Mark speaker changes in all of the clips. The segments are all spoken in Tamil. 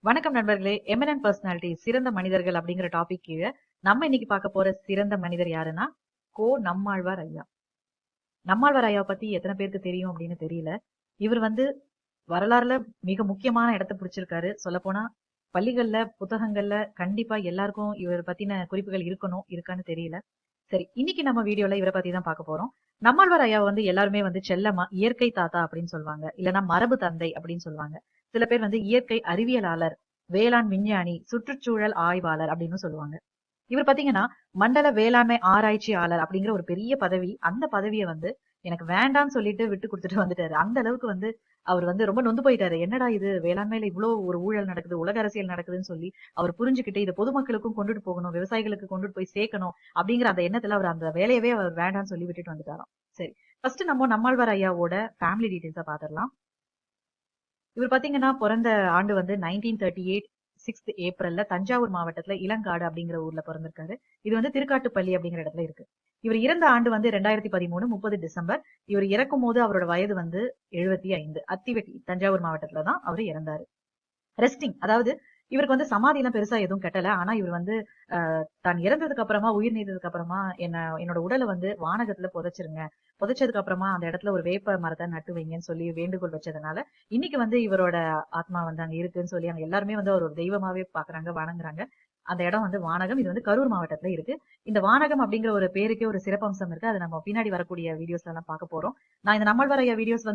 Speaker 1: வணக்கம் நண்பர்களே. எமினன்ட் பர்சனாலிட்டி சிறந்த மனிதர்கள் அப்படிங்கிற டாபிக் கீழ நம்ம இன்னைக்கு பார்க்க போற சிறந்த மனிதர் யாருன்னா நம்மாழ்வார் ஐயா. நம்மாழ்வார் ஐயா பத்தி எத்தனை பேருக்கு தெரியும் அப்படின்னு தெரியல. இவர் வரலாறுல மிக முக்கியமான இடத்தை பிடிச்சிருக்காரு. சொல்ல போனா பள்ளிகள்ல புத்தகங்கள்ல கண்டிப்பா எல்லாருக்கும் இவர் பத்தின குறிப்புகள் இருக்கான்னு தெரியல. சரி, இன்னைக்கு நம்ம வீடியோல இவரை பத்தி தான் பார்க்க போறோம். நம்மாழ்வார் ஐயா எல்லாருமே செல்லமா இயற்கை தாத்தா அப்படின்னு சொல்லுவாங்க, இல்லைன்னா மரபு தந்தை அப்படின்னு சொல்லுவாங்க. சில பேர் இயற்கை அறிவியலாளர், வேளாண் விஞ்ஞானி, சுற்றுச்சூழல் ஆய்வாளர் அப்படின்னு சொல்லுவாங்க. இவர் பாத்தீங்கன்னா மண்டல வேளாண்மை ஆராய்ச்சியாளர் அப்படிங்கிற ஒரு பெரிய பதவி. அந்த பதவியை எனக்கு வேண்டாம்னு சொல்லிட்டு விட்டு கொடுத்துட்டு வந்துட்டாரு. அந்த அளவுக்கு அவர் ரொம்ப நொந்து போயிட்டாரு. என்னடா இது, வேளாண்மையில இவ்வளவு ஒரு ஊழல் நடக்குது, உலக அரசியல் நடக்குதுன்னு சொல்லி அவர் புரிஞ்சுக்கிட்டு இதை பொதுமக்களுக்கும் கொண்டுட்டு போகணும், விவசாயிகளுக்கு கொண்டுட்டு போய் சேர்க்கணும் அப்படிங்கிற அந்த எண்ணத்துல அவர் அந்த வேலையவே அவர் வேண்டாம்னு சொல்லி விட்டுட்டு வந்துட்டாராம். சரி, ஃபர்ஸ்ட் நம்ம நம்மாழ்வார் ஐயாவோட ஃபேமிலி டீடைல்ஸா பாத்திரலாம். இவர் பாத்தீங்கன்னா பிறந்த ஆண்டு 1938 6th ஏப்ரல்ல தஞ்சாவூர் மாவட்டத்துல இளங்காடு அப்படிங்கிற ஊர்ல பிறந்திருக்காரு. இது திருக்காட்டுப்பள்ளி அப்படிங்கிற இடத்துல இருக்கு. இவர் இறந்த ஆண்டு 2013 30 டிசம்பர். இவர் இறக்கும் போது அவரோட வயது 75. அத்திவெட்டி தஞ்சாவூர் மாவட்டத்துல தான் அவர் இறந்தாரு. ரெஸ்டிங், அதாவது இவருக்கு சமாதி எல்லாம் பெருசா எதுவும் கட்டல. ஆனா இவர் தான் இறந்ததுக்கு அப்புறமா, உயிர் நீத்ததுக்கு அப்புறமா என்னோட உடலை வானகத்துல புதைச்சிருங்க, புதைச்சதுக்கு அப்புறமா அந்த இடத்துல ஒரு வேப்ப மரத்தை நட்டு வைங்கன்னு சொல்லி வேண்டுகோள் வச்சதுனால இன்னைக்கு இவரோட ஆத்மா அங்க இருக்குன்னு சொல்லி அங்க எல்லாருமே அவர் ஒரு தெய்வமாவே பாக்குறாங்க, வணங்குறாங்க. அந்த இடம் வானகம். இது கரூர் மாவட்டத்துல இருக்கு. இந்த வானகம் அப்படிங்கிற ஒரு பேருக்கே ஒரு சிறப்பம்சம் இருக்கு. அதை நம்ம பின்னாடி வரக்கூடிய வீடியோஸ்ல எல்லாம் பார்க்க போறோம். நான் இந்த நம்மாழ்வார் ஐயா வீடியோஸ்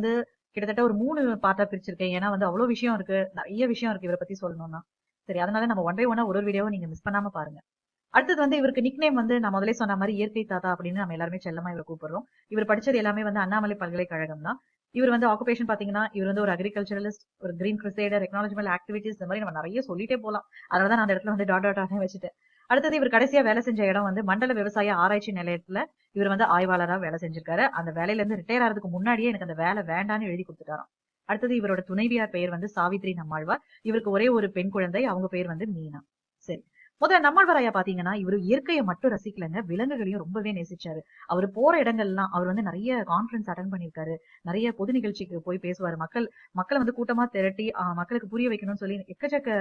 Speaker 1: கிட்டத்தட்ட ஒரு 3 பார்ட்டா பிரிச்சிருக்கேன். ஏன்னா அவ்வளவு விஷயம் இருக்கு, நிறைய விஷயம் இருக்கு இவரை பத்தி சொல்லணும்னா. சரி, அதனால நம்ம ஒன் பை ஒன்னா ஒரு வீடியோவை நீங்க மிஸ் பண்ணாம பாருங்க. அடுத்தது இவருக்கு நிக் நேம் நான் முதலே சொன்ன மாதிரி இயற்கை தாத்தா அப்படின்னு நம்ம எல்லாருமே செல்லமா இவரை கூப்பிடுறோம். இவர் படிச்சது எல்லாமே அண்ணாமலை பல்கலைக்கழகம் தான். இவர் ஆக்குபேஷன் பாத்தீங்கன்னா இவர் ஒரு அக்ரிகல்ச்சரலிஸ்ட், ஒரு கிரீன் கிருசேடர், எக்கனாலஜிக்கல் ஆக்டிவிட்டிஸ், இந்த மாதிரி நம்ம நிறைய சொல்லிட்டே போலாம். அதனாலதான் நான் அந்த இடத்துல டாட் வச்சுட்டேன். அடுத்தது இவர் கடைசியா வேலை செஞ்ச இடம் மண்டல விவசாய ஆராய்ச்சி நிலையத்துல இவர் ஆய்வாளரா வேலை செஞ்சிருக்காரு. அந்த வேலையில இருந்து ரிட்டையர் ஆகிறதுக்கு முன்னாடியே எனக்கு அந்த வேலை வேண்டான்னு எழுதி கொடுத்துட்டாராம். அடுத்தது இவரோட துணைவியார் பெயர் சாவித்ரி நம்மாழ்வார். இவருக்கு ஒரே ஒரு பெண் குழந்தை, அவங்க பேர் மீனா. சரி, முதல்ல நம்மாழ்வார் ஐயா பாத்தீங்கன்னா இவரு இயற்கையை மட்டும் ரசிக்கலங்க, விலங்குகளையும் ரொம்பவே நேசிச்சாரு. அவர் போற இடங்கள்லாம் அவர் நிறைய கான்பரன்ஸ் அட்டன் பண்ணிருக்காரு, நிறைய பொது நிகழ்ச்சிக்கு போய் பேசுவாரு. மக்களை கூட்டமா திரட்டி மக்களுக்கு புரிய வைக்கணும்னு சொல்லி எக்கச்சக்க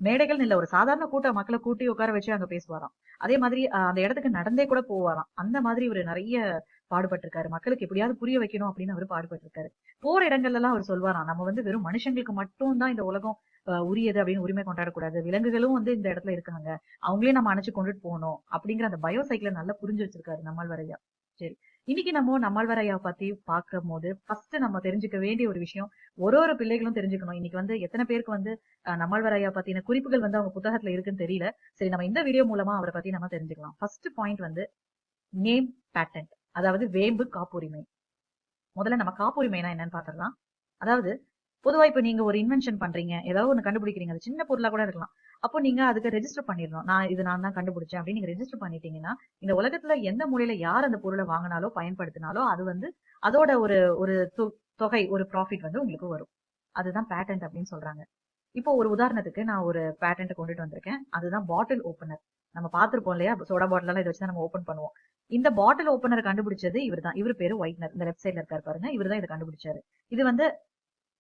Speaker 1: மேடைகள் இல்ல, ஒரு சாதாரண மக்களை கூட்டி உட்கார வச்சு அங்க பேசுவாராம். அதே மாதிரி அந்த இடத்துக்கு நடந்தே கூட போவாராம். அந்த மாதிரி இவர் நிறைய பாடுபட்டிருக்காரு. மக்களுக்கு எப்படியாவது புரிய வைக்கணும் அப்படின்னு அவர் பாடுபட்டிருக்காரு. போற இடங்கள்ல எல்லாம் அவர் சொல்வாராம், நம்ம வெறும் மனுஷங்களுக்கு மட்டும் தான் இந்த உலகம் உரியது அப்படின்னு உரிமை கொண்டாடக்கூடாது, விலங்குகளும் இந்த இடத்துல இருக்காங்க, அவங்களையும் நம்ம அணைச்சு கொண்டுட்டு போகணும் அப்படிங்கிற அந்த பயோ சைக்கிளை நல்லா புரிஞ்சு வச்சிருக்காரு நம்மாழ்வார் ஐயா. சரி, இன்னைக்கு நம்ம நம்மாழ்வார் ஐயா பத்தி பார்க்கும் போது ஃபர்ஸ்ட் நம்ம தெரிஞ்சுக்க வேண்டிய ஒரு விஷயம், ஒரு பிள்ளைகளும் தெரிஞ்சுக்கணும். இன்னைக்கு எத்தனை பேருக்கு நம்மாழ்வார் ஐயா பத்தின குறிப்புகள் அவங்க புத்தகத்துல இருக்குன்னு தெரியல. சரி, நம்ம இந்த வீடியோ மூலமா அவரை பத்தி நம்ம தெரிஞ்சுக்கலாம். ஃபர்ஸ்ட் பாயிண்ட் நேம் பேட்டன்ட், அதாவது வேம்பு காப்புரிமை. முதல்ல நம்ம காப்புரிமைனா என்னன்னு பாத்திரலாம். அதாவது பொதுவா இப்ப நீங்க ஒரு இன்வென்ஷன் பண்றீங்க, ஏதாவது ஒண்ணு கண்டுபிடிக்கிறீங்க, அது சின்ன பொருளா கூட இருக்கலாம். அப்போ நீங்க அதுக்கு ரெஜிஸ்டர் பண்ணிடணும். நான் தான் கண்டுபிடிச்சேன் அப்படின்னு நீங்க ரெஜிஸ்டர் பண்ணிட்டீங்கன்னா, இந்த உலகத்துல எந்த மூலையில யார் அந்த பொருளை வாங்கினாலோ பயன்படுத்தினாலோ அது அதோட ஒரு ஒரு தொகை, ஒரு ப்ராஃபிட் உங்களுக்கு வரும். அதுதான் பேட்டன்ட் அப்படின்னு சொல்றாங்க. இப்போ ஒரு உதாரணத்துக்கு நான் ஒரு பேட்டன்ட் கொண்டுட்டு வந்திருக்கேன். அதுதான் பாட்டில் ஓபனர். நம்ம பார்த்திருப்போம் இல்லையா, சோடா பாட்டில் எல்லாம் இதை வச்சு நம்ம ஓபன் பண்ணுவோம். இந்த பாட்டில் ஓபனர் கண்டுபிடிச்சது இவர் தான். இவர் பேரு ஒயிட்னர். இந்த லெஃப்ட் சைட்ல இருக்காரு பாருங்க, இவர் தான் இதை கண்டுபிடிச்சாரு. இது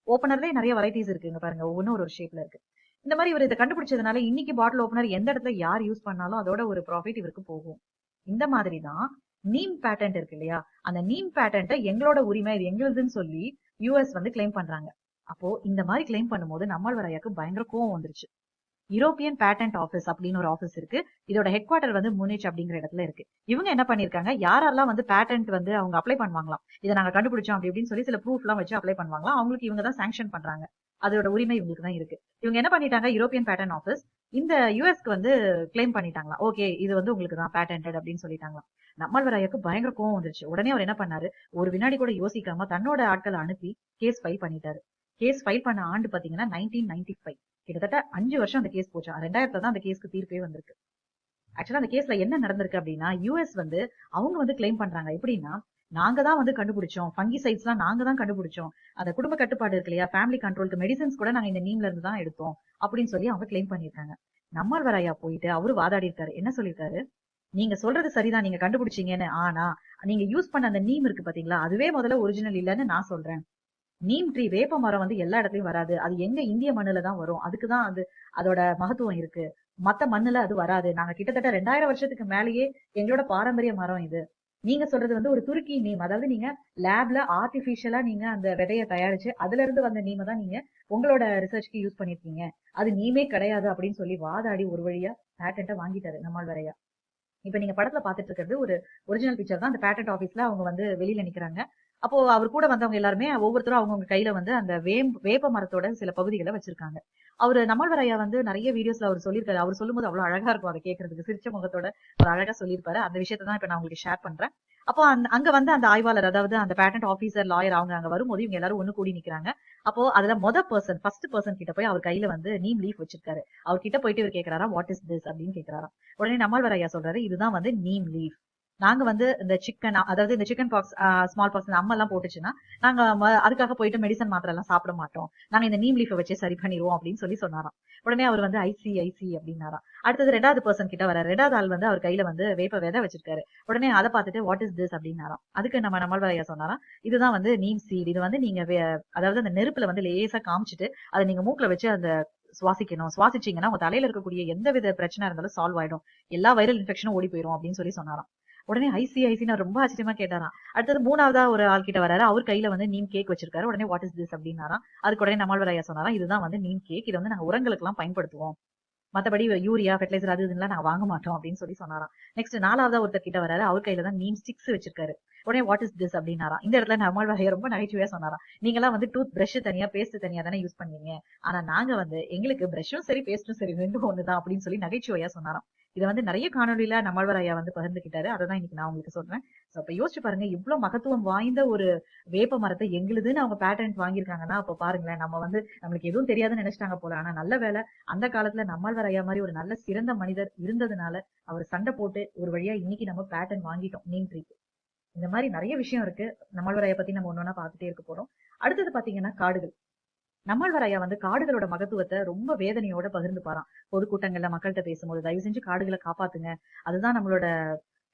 Speaker 1: ஓபனர்லயே நிறைய வெரைட்டிஸ் இருக்குங்க பாருங்க, ஒவ்வொன்றும் ஒரு ஷேப்ல இருக்கு. இந்த மாதிரி இவர் இதை கண்டுபிடிச்சதுனால இன்னைக்கு பாட்டில் ஓபனர் எந்த இடத்துல யார் யூஸ் பண்ணாலும் அதோட ஒரு ப்ராஃபிட் இவருக்கு போகும். இந்த மாதிரி தான் நீம் பேட்டன்ட் இருக்கு இல்லையா, அந்த நீம் பேட்டன்ட்டை எங்களோட உரிமை, இது எங்களுதுன்னு சொல்லி யூஎஸ் கிளைம் பண்றாங்க. அப்போ இந்த மாதிரி கிளைம் பண்ணும்போது நம்மாழ்வார் ஐயாக்கு பயங்கர கோவம் வந்துருச்சு. யூரோப்பியன் பேட்டன்ட் ஆபீஸ் அப்படின்னு ஒரு ஆபீஸ் இருக்கு. இதோட ஹெட் குவார்டர் மூனிச் அப்படிங்கிற இடத்துல இருக்கு. இவங்க என்ன பண்ணிருக்காங்க, யாரெல்லாம் பேட்டன்ட் அவங்க அப்ளை பண்ணுவாங்களாம், இதை நாங்க கண்டுபிடிச்சோம் அப்படி அப்படின்னு சொல்லி சில ப்ரூஃப் எல்லாம் வச்சு அப்ளை பண்ணுவாங்களாம். அவங்களுக்கு இவங்க தான் சாங்ஷன் பண்றாங்க. அதோட உரிமை இவங்களுக்கு தான் இருக்கு. இவங்க என்ன பண்ணிட்டாங்க, யூரோப்பியன் பேட்டன்ட் ஆபீஸ் இந்த யூஎஸ்க்கு கிளைம் பண்ணிட்டாங்களா, ஓகே இது உங்களுக்கு தான் பேட்டன்ட் அப்படின்னு சொல்லிட்டாங்களாம். நம்மாழ்வார் ஐயாக்கு பயங்கர கோவம் வந்துருச்சு. உடனே அவர் என்ன பண்ணாரு, ஒரு வினாடி கூட யோசிக்காம தன்னோட ஆட்களை அனுப்பி கேஸ் ஃபைல் பண்ணிட்டாரு. கேஸ் ஃபைல் பண்ண ஆண்டு பாத்தீங்கன்னா 1995. கிட்டத்தட்ட 5 வருஷம் அந்த கேஸ் போச்சு. 2000 தான் அந்த கேஸ்க்கு தீர்ப்பே வந்திருக்கு. ஆக்சுவலா அந்த கேஸ்ல என்ன நடந்திருக்கு அப்படின்னா, யூஎஸ் அவங்க கிளைம் பண்றாங்க எப்படின்னா, நாங்க தான் கண்டுபிடிச்சோம், ஃபங்கிசைட்ஸ் எல்லாம் நாங்க தான் கண்டுபிடிச்சோம், அந்த குடும்ப கட்டுப்பாடு இருக்கு இல்லையா, ஃபேமிலி கண்ட்ரோலுக்கு மெடிசன்ஸ் கூட நாங்க இந்த நீம்ல இருந்து தான் எடுத்தோம் அப்படின்னு சொல்லி அவங்க கிளைம் பண்ணிருக்காங்க. நம்மாழ்வார் ஐயா போயிட்டு அவரு வாதாடி இருக்காரு. என்ன சொல்லிருக்காரு, நீங்க சொல்றது சரிதான், நீங்க கண்டுபிடிச்சீங்கன்னு, ஆனா நீங்க யூஸ் பண்ண அந்த நீம் இருக்கு பாத்தீங்களா, அதுவே முதல்ல ஒரிஜினல் இல்லன்னு நான் சொல்றேன். நீம் ட்ரீ வேப்ப மரம் வந்து எல்லா இடத்துலயும் வராது. அது எங்க இந்திய மண்ணுல தான் வரும். அதுக்குதான் அது அதோட மகத்துவம் இருக்கு. மத்த மண்ணுல அது வராது. நாங்க கிட்டத்தட்ட 2000 வருஷத்துக்கு மேலேயே எங்களோட பாரம்பரிய மரம் இது. நீங்க சொல்றது வந்து ஒரு துருக்கி நீம். அதாவது நீங்க லேப்ல ஆர்டிபிஷியலா நீங்க அந்த விதைய தயாரிச்சு அதுல இருந்து வந்த நீமை தான் நீங்க உங்களோட ரிசர்ச்க்கு யூஸ் பண்ணிருக்கீங்க. அது நீமே கிடையாது அப்படின்னு சொல்லி வாதாடி ஒரு வழியா பேட்டன்ட்ட வாங்கிட்டாரு நம்மாழ்வார். இப்ப நீங்க படத்துல பாத்துட்டு இருக்கிறது ஒரு ஒரிஜினல் பிக்சர் தான். அந்த பேட்டன்ட் ஆபீஸ்ல அவங்க வந்து வெளியில நிக்கிறாங்க. அப்போ அவர் கூட வந்தவங்க எல்லாருமே ஒவ்வொருத்தரும் அவங்கவுங்க கையில வந்து அந்த வேப்ப மரத்தோட சில பகுதிகளை வச்சிருக்காங்க. அவரு நம்மாழ்வார் ஐயா வந்து நிறைய வீடியோஸ்ல அவர் சொல்லியிருக்காரு. அவர் சொல்லும்போது அவ்வளவு அழகா இருக்கும் அதை கேட்கறதுக்கு. சிரிச்ச முகத்தோட ஒரு அழகா சொல்லியிருப்பாரு. அந்த விஷயத்தை தான் இப்ப நான் உங்களுக்கு ஷேர் பண்றேன். அப்போ அங்க வந்து அந்த ஆய்வாளர், அதாவது அந்த பேட்டன்ட் ஆபீசர், லாயர், அவங்க அங்க வரும்போது இவங்க எல்லாரும் ஒண்ணு கூடி நிக்கிறாங்க. அப்போ அதுல ஃபர்ஸ்ட் பர்சன் கிட்ட போய் அவர் கையில வந்து நீம் லீஃப் வச்சிருக்காரு. அவர் கிட்ட போயிட்டு இவர் கேக்குறாரா, வாட் இஸ் திஸ் அப்படின்னு கேக்குறாராம். உடனே நம்மாழ்வார் ஐயா சொல்றாரு, இதுதான் வந்து நீம் லீஃப். நாங்க வந்து இந்த சிக்கன், அதாவது இந்த சிக்கன் பாக்ஸ், ஸ்மால் பாக்ஸ், இந்த அம்மா எல்லாம் போட்டுச்சுன்னா நாங்க அதுக்காக போயிட்டு மெடிசன் மாத்திரை எல்லாம் சாப்பிட மாட்டோம். நாங்க இந்த நீம் லீஃபை வச்சே சரி பண்ணிடுவோம் அப்படின்னு சொல்லி சொன்னாராம். உடனே அவர் வந்து ஐசி அப்படின்னாராம். அடுத்தது ரெண்டாவது பர்சன் கிட்ட வர ரெண்டாவது ஆள் வந்து அவர் கையில வந்து வேப்ப விதை வச்சிருக்காரு. உடனே அதை பார்த்துட்டு வாட் இஸ் திஸ் அப்படின்னாராம். அதுக்கு நம்மாழ்வார் ஐயா சொன்னாராம், இதுதான் வந்து நீம் சீட். இது வந்து நீங்க அதாவது அந்த நெருப்புல வந்து லேசா காமிச்சிட்டு அதை நீங்க மூக்குல வச்சு அந்த சுவாசிக்கணும். சுவாசிச்சீங்கன்னா உங்க தலையில இருக்கக்கூடிய எந்த வித பிரச்சனை இருந்தாலும் சால்வ் ஆயிடும். எல்லா வைரல் இன்ஃபெக்ஷனும் ஓடி போயிடும் அப்படின்னு சொல்லி சொன்னாராம். உடனே ஐசி நான் ரொம்ப ஆச்சரியமா கேட்டாராம். அடுத்தது மூணாவதா ஒரு ஆள் கிட்ட வராரு. அவர் கையில வந்து நீம் கேக் வச்சிருக்காரு. உடனே வாட் இஸ் திஸ் அப்படின்னாராம். அதுக்கு உடனே நம்மாழ்வார் ஐயா சொன்னாராம், இதுதான் வந்து நீம் கேக். இதை வந்து நாங்க உரங்களுக்கு எல்லாம் பயன்படுத்துவோம். மத்தபடி யூரியா, ஃபெர்டிலைசர் அது இதெல்லாம் நாங்க வாங்க மாட்டோம் அப்படின்னு சொல்லி சொன்னாராம். நெக்ஸ்ட் நாலாவதா ஒருத்தர் கிட்ட வராரு. அவர் கையில தான் நீம் ஸ்டிக்ஸ் வச்சிருக்காரு. உடனே வாட் இஸ் திஸ் அப்படின்னாராம். இந்த இடத்துல நம்மாழ்வார் ஐயா ரொம்ப நகைச்சுவையா சொன்னாராம், நீங்க எல்லாம் வந்து டூத் பிரஷ் தனியா, பேஸ்ட் தனியா தானே யூஸ் பண்ணுவீங்க. ஆனா நாங்க வந்து எங்களுக்கு பிரஷும் சரி பேஸ்டும் சரி ரெண்டும் ஒண்ணுதான் அப்படின்னு சொல்லி நகைச்சுவையா சொன்னாராம். இதை வந்து நிறைய காணொலியில நம்மாழ்வார் ஐயா வந்து பகிர்ந்துகிட்டாரு. அதான் இன்னைக்கு நான் உங்களுக்கு சொல்றேன். சோ அப்ப யோசிச்சு பாருங்க, இவ்வளவு மகத்துவம் வாய்ந்த ஒரு வேப்ப மரத்தை எங்களுதுன்னு அவங்க பேட்டன்ட் வாங்கியிருக்காங்கன்னா அப்ப பாருங்களேன், நம்ம வந்து நம்மளுக்கு எதுவும் தெரியாதுன்னு நினைச்சிட்டாங்க போல. ஆனா நல்ல வேலை, அந்த காலத்துல நம்மாழ்வார் ஐயா மாதிரி ஒரு நல்ல சிறந்த மனிதர் இருந்ததுனால அவர் சண்டை போட்டு ஒரு வழியா இன்னைக்கு நம்ம பேட்டர்ன் வாங்கிட்டோம் நீம் ட்ரீக்கு. இந்த மாதிரி நிறைய விஷயம் இருக்கு. நம்மாழ்வார் ஐயா பத்தி நம்ம ஒன்னொன்னா பார்த்துட்டே இருக்க போறோம். அடுத்தது பாத்தீங்கன்னா காடுகள். நம்மாழ்வார் ஐயா வந்து காடுகளோட மகத்துவத்தை ரொம்ப வேதனையோட பகிர்ந்துப்பாராம். பொதுக்கூட்டங்கள்ல மக்கள்கிட்ட பேசும்போது, தயவு செஞ்சு காடுகளை காப்பாத்துங்க, அதுதான் நம்மளோட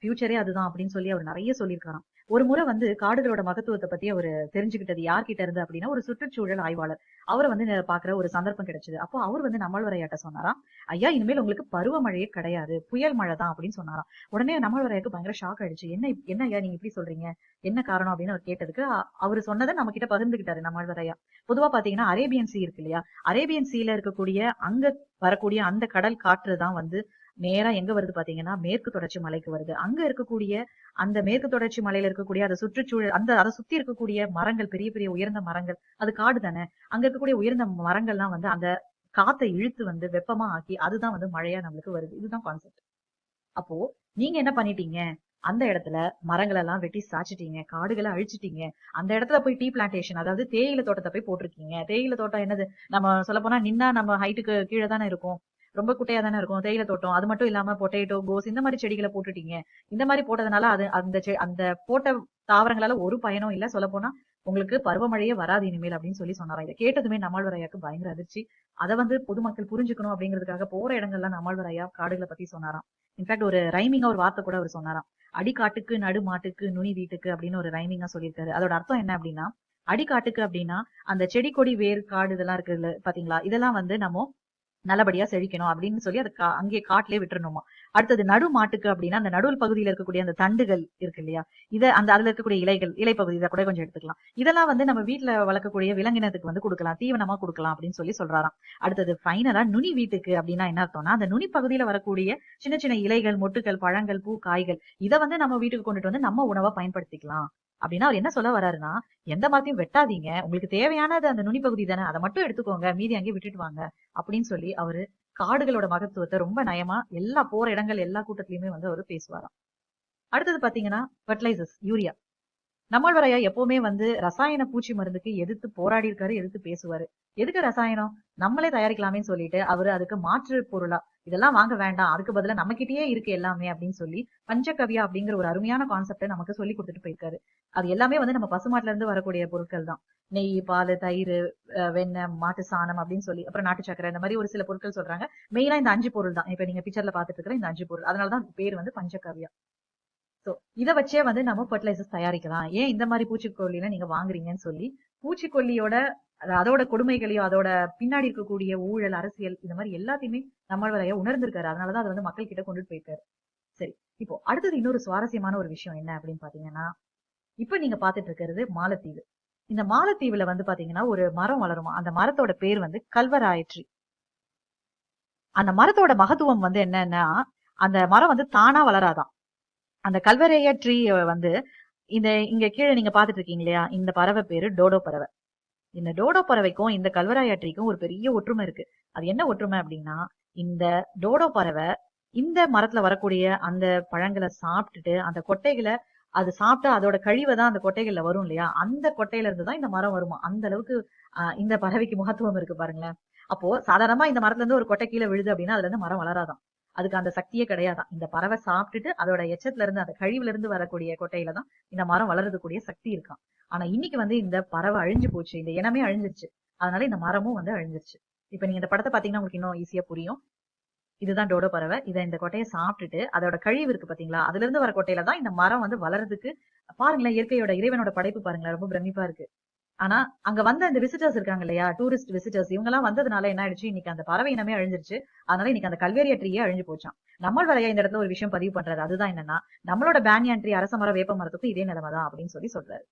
Speaker 1: ஃபியூச்சரே அதுதான் அப்படின்னு சொல்லி அவர் நிறைய சொல்லியிருக்காராம். ஒரு முறை வந்து காடுகளோட மகத்துவத்தை பத்தி அவர் தெரிஞ்சுக்கிட்டது யார்கிட்ட இருந்து அப்படின்னா, ஒரு சுற்றுச்சூழல் ஆய்வாளர். அவரை வந்து பாக்குற ஒரு சந்தர்ப்பம் கிடைச்சது. அப்போ அவர் வந்து நம்மாழ்வார் ஐயாட்ட சொன்னாராம், ஐயா இனிமேல் உங்களுக்கு பருவமழையே கிடையாது, புயல் மழை தான் அப்படின்னு சொன்னாராம். உடனே நம்மாழ்வார் ஐயாக்கு பயங்கர ஷாக் ஆயிடுச்சு. என்ன ஐயா நீங்க இப்படி சொல்றீங்க, என்ன காரணம் அப்படின்னு அவர் கேட்டதுக்கு அவர் சொன்னதை நம்ம கிட்ட பகிர்ந்துகிட்டாரு நம்மாழ்வார் ஐயா. பொதுவா பாத்தீங்கன்னா அரேபியன் சீ இருக்கு இல்லையா, அரேபியன் சீல இருக்கக்கூடிய அங்க வரக்கூடிய அந்த கடல் காற்று தான் வந்து நேரா எங்க வருது பாத்தீங்கன்னா மேற்கு தொடர்ச்சி மலைக்கு வருது. அங்க இருக்கக்கூடிய அந்த மேற்கு தொடர்ச்சி மலையில இருக்கக்கூடிய அந்த சுற்றுச்சூழல், அதை சுத்தி இருக்கக்கூடிய மரங்கள், பெரிய பெரிய உயர்ந்த மரங்கள், அது காடு தானே. அங்க இருக்கக்கூடிய உயர்ந்த மரங்கள்லாம் வந்து அந்த காத்தை இழுத்து வந்து வெப்பமா ஆக்கி அதுதான் வந்து மழையா நம்மளுக்கு வருது. இதுதான் கான்செப்ட். அப்போ நீங்க என்ன பண்ணிட்டீங்க, அந்த இடத்துல மரங்கள் எல்லாம் வெட்டி சாச்சிட்டீங்க, காடுகளை அழிச்சிட்டீங்க. அந்த இடத்துல போய் டீ பிளான்டேஷன், அதாவது தேயிலை தோட்டத்தை போய் போட்டிருக்கீங்க. தேயிலை தோட்டம் என்னது, நம்ம சொல்ல போனா நின்னா நம்ம ஹைட்டுக்கு கீழே தானே இருக்கும், ரொம்ப குட்டையா தானே இருக்கும் தேயிலை தோட்டம். அது மட்டும் இல்லாம பொட்டேட்டோ, கோஸ் இந்த மாதிரி செடிகளை போட்டுட்டீங்க. இந்த மாதிரி போட்டதுனால அது அந்த போட்ட தாவரங்களால ஒரு பயனும் இல்ல. சொல்ல போனா உங்களுக்கு பருவமழையே வராது இனிமேல் அப்படின்னு சொல்லி சொன்னாராம். இதை கேட்டதுமே நம்மாழ்வார் ஐயாக்கு பயங்கர அதிர்ச்சி. அதை வந்து பொதுமக்கள் புரிஞ்சுக்கணும் அப்படிங்கிறதுக்காக போற இடங்கள்லாம் நம்மாழ்வார் ஐயா காடுகளை பத்தி சொன்னாராம். இன்ஃபேக்ட் ஒரு ரைமிங்கா ஒரு வார்த்தை கூட அவர் சொன்னாராம், அடிக்காட்டுக்கு நடு மாட்டுக்கு நுனி வீட்டுக்கு அப்படின்னு ஒரு ரைமிங்கா சொல்லியிருக்காரு. அதோட அர்த்தம் என்ன அப்படின்னா, அடிக்காட்டுக்கு அப்படின்னா அந்த செடி கொடி வேர் காடு இதெல்லாம் இருக்கு பாத்தீங்களா, இதெல்லாம் வந்து நம்ம நல்லபடியா செழிக்கணும் அப்படின்னு சொல்லி அதை அங்கே காட்டிலே விட்டுறணுமா. அடுத்தது நடு மாட்டுக்கு அப்படின்னா அந்த நடுவில் பகுதியில் இருக்கக்கூடிய அந்த தண்டுகள் இருக்கு இல்லையா, அதுல இருக்கக்கூடிய இலைகள், இலைப்பகுதி இதை கூட கொஞ்சம் எடுத்துக்கலாம். இதெல்லாம் வந்து நம்ம வீட்டுல வளர்க்கக்கூடிய விலங்கினத்துக்கு வந்து கொடுக்கலாம், தீவனமா கொடுக்கலாம் அப்படின்னு சொல்லி சொல்றாராம். அடுத்தது ஃபைனலா நுனி வீட்டுக்கு அப்படின்னா என்ன அர்த்தம்னா, அந்த நுனி பகுதியில வரக்கூடிய சின்ன சின்ன இலைகள், மொட்டுகள், பழங்கள், பூ, காய்கள், இதை வந்து நம்ம வீட்டுக்கு கொண்டுட்டு வந்து நம்ம உணவா பயன்படுத்திக்கலாம். அப்படின்னா அவர் என்ன சொல்ல வர்றாருன்னா, எந்த மரத்தையும் வெட்டாதீங்க, உங்களுக்கு தேவையானது அந்த நுனி பகுதி தானே, அதை மட்டும் எடுத்துக்கோங்க, மீதி அங்கே விட்டுட்டு வாங்க அப்படின்னு சொல்லி அவரு காடுகளோட மகத்துவத்தை ரொம்ப நயமா எல்லா போற இடங்கள் எல்லா கூட்டத்திலயுமே வந்து அவரு பேசுவாராம். அடுத்தது பாத்தீங்கன்னா ஃபெர்டிலைசர்ஸ், யூரியா. நம்மாழ்வார் ஐயா எப்பவுமே வந்து ரசாயன பூச்சி மருந்துக்கு எதிர்த்து போராடி இருக்காரு, எதிர்த்து பேசுவாரு. எதுக்கு ரசாயனம், நம்மளே தயாரிக்கலாமேன்னு சொல்லிட்டு அவரு அதுக்கு மாற்று பொருளா இதெல்லாம் வாங்க வேண்டாம், அதுக்கு பதிலா நம்ம கிட்டயே இருக்கு எல்லாமே அப்படின்னு சொல்லி பஞ்சகவ்யா அப்படிங்கிற ஒரு அருமையான கான்செப்டை நமக்கு சொல்லி கொடுத்துட்டு போயிருக்காரு. அது எல்லாமே வந்து நம்ம பசுமாட்டுல இருந்து வரக்கூடிய பொருட்கள் தான். நெய், பால், தயிர், வெண்ணெய், மாட்டு சாணம் அப்படின்னு சொல்லி, அப்புறம் நாட்டு சக்கரை, இந்த மாதிரி ஒரு சில பொருட்கள் சொல்றாங்க. மெயினா இந்த 5 பொருள் தான். இப்ப நீங்க பிக்சர்ல பாத்துட்டு இருக்கிற இந்த 5 பொருள், அதனாலதான் பேர் வந்து பஞ்சகவ்யா. சோ இதை வச்சே வந்து நம்ம ஃபெர்டிலைசர்ஸ் தயாரிக்கலாம், ஏன் இந்த மாதிரி பூச்சிக்கொல்லில நீங்க வாங்குறீங்கன்னு சொல்லி பூச்சிக்கொல்லியோட அதோட கொடுமைகளையும் அதோட பின்னாடி இருக்கக்கூடிய ஊழல் அரசியல் இந்த மாதிரி எல்லாத்தையுமே நம்மாழ்வார் ஐயா உணர்ந்திருக்காரு. அதனாலதான் அதை வந்து மக்கள் கிட்ட கொண்டுட்டு போயிருக்காரு. சரி, இப்போ அடுத்தது இன்னொரு சுவாரஸ்யமான ஒரு விஷயம் என்ன அப்படின்னு பாத்தீங்கன்னா, இப்ப நீங்க பாத்துட்டு இருக்கிறது மாலத்தீவு. இந்த மாலத்தீவுல வந்து பாத்தீங்கன்னா ஒரு மரம் வளருமா. அந்த மரத்தோட பேர் வந்து கல்வராயற்றி. அந்த மரத்தோட மகத்துவம் வந்து என்னன்னா, அந்த மரம் வந்து தானா வளராதான். அந்த கல்வராயற்றி வந்து இங்க கீழே நீங்க பாத்துட்டு இருக்கீங்க இல்லையா, இந்த பறவை பேரு டோடோ பறவை. இந்த டோடோ பறவைக்கும் இந்த கல்வராயற்றிக்கும் ஒரு பெரிய ஒற்றுமை இருக்கு. அது என்ன ஒற்றுமை அப்படின்னா, இந்த டோடோ பறவை இந்த மரத்துல வரக்கூடிய அந்த பழங்களை சாப்பிட்டுட்டு அந்த கொட்டைகளை அது சாப்பிட்டு அதோட கழிவை தான் அந்த கொட்டைகள்ல வரும் இல்லையா, அந்த கொட்டையில இருந்து தான் இந்த மரம் வருமா. அந்த அளவுக்கு இந்த பறவைக்கு மகத்துவம் இருக்கு பாருங்களேன். அப்போ சாதாரணமா இந்த மரத்துல இருந்து ஒரு கொட்டை கீழே விழுது அப்படின்னா அதுல இருந்து மரம் வளராதான். அதுக்கு அந்த சக்தியே கிடையாதான். இந்த பறவை சாப்பிட்டுட்டு அதோட எச்சத்துல இருந்து அந்த கழிவுல இருந்து வரக்கூடிய கொட்டையில தான் இந்த மரம் வளர்றதுக்கூடிய சக்தி இருக்கான். ஆனா இன்னைக்கு வந்து இந்த பறவை அழிஞ்சு போச்சு, இந்த இனமே அழிஞ்சிருச்சு. அதனால இந்த மரமும் வந்து அழிஞ்சிருச்சு. இப்ப நீங்க இந்த படத்தை பாத்தீங்கன்னா உங்களுக்கு இன்னும் ஈஸியா புரியும். இதுதான் டோடோ பறவை. இந்த கொட்டையை சாப்பிட்டுட்டு அதோட கழிவு இருக்கு பாத்தீங்களா, அதுல இருந்து வர கொட்டையில தான் இந்த மரம் வந்து வளர்றதுக்கு. பாருங்களேன், இயற்கையோட இறைவனோட படைப்பு பாருங்களேன், ரொம்ப பிரமிப்பா இருக்கு. ஆனா அங்க வந்த இந்த விசிட்டர்ஸ் இருக்காங்க இல்லையா, டூரிஸ்ட் விசிட்டர்ஸ், இவங்க எல்லாம் வந்ததுனால என்ன ஆயிடுச்சு, இன்னைக்கு அந்த பறவை இனமே அழிஞ்சிருச்சு. அதனால இன்னைக்கு அந்த கல்வேரியாற்றியே அழிஞ்சு போச்சான். நம்மாழ்வார் ஐயா இந்த இடத்துல ஒரு விஷயம் பதிவு பண்றாரு. அதுதான் என்னன்னா, நம்மளோட பேனியன் ட்ரீ, அரச மரம், வேப்ப மரத்துக்கும் இதே நிலைமை தான் அப்படின்னு சொல்றாரு.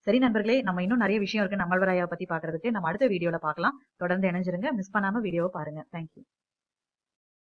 Speaker 1: சரி நண்பர்களே, நம்ம இன்னும் நிறைய விஷயம் இருக்கு நம்மாழ்வார் ஐயாவை பத்தி பாக்குறதுக்கு. நம்ம அடுத்த வீடியோல பார்க்கலாம். தொடர்ந்து இணைஞ்சிருங்க. மிஸ் பண்ணாம வீடியோவை பாருங்க. தேங்க்யூ.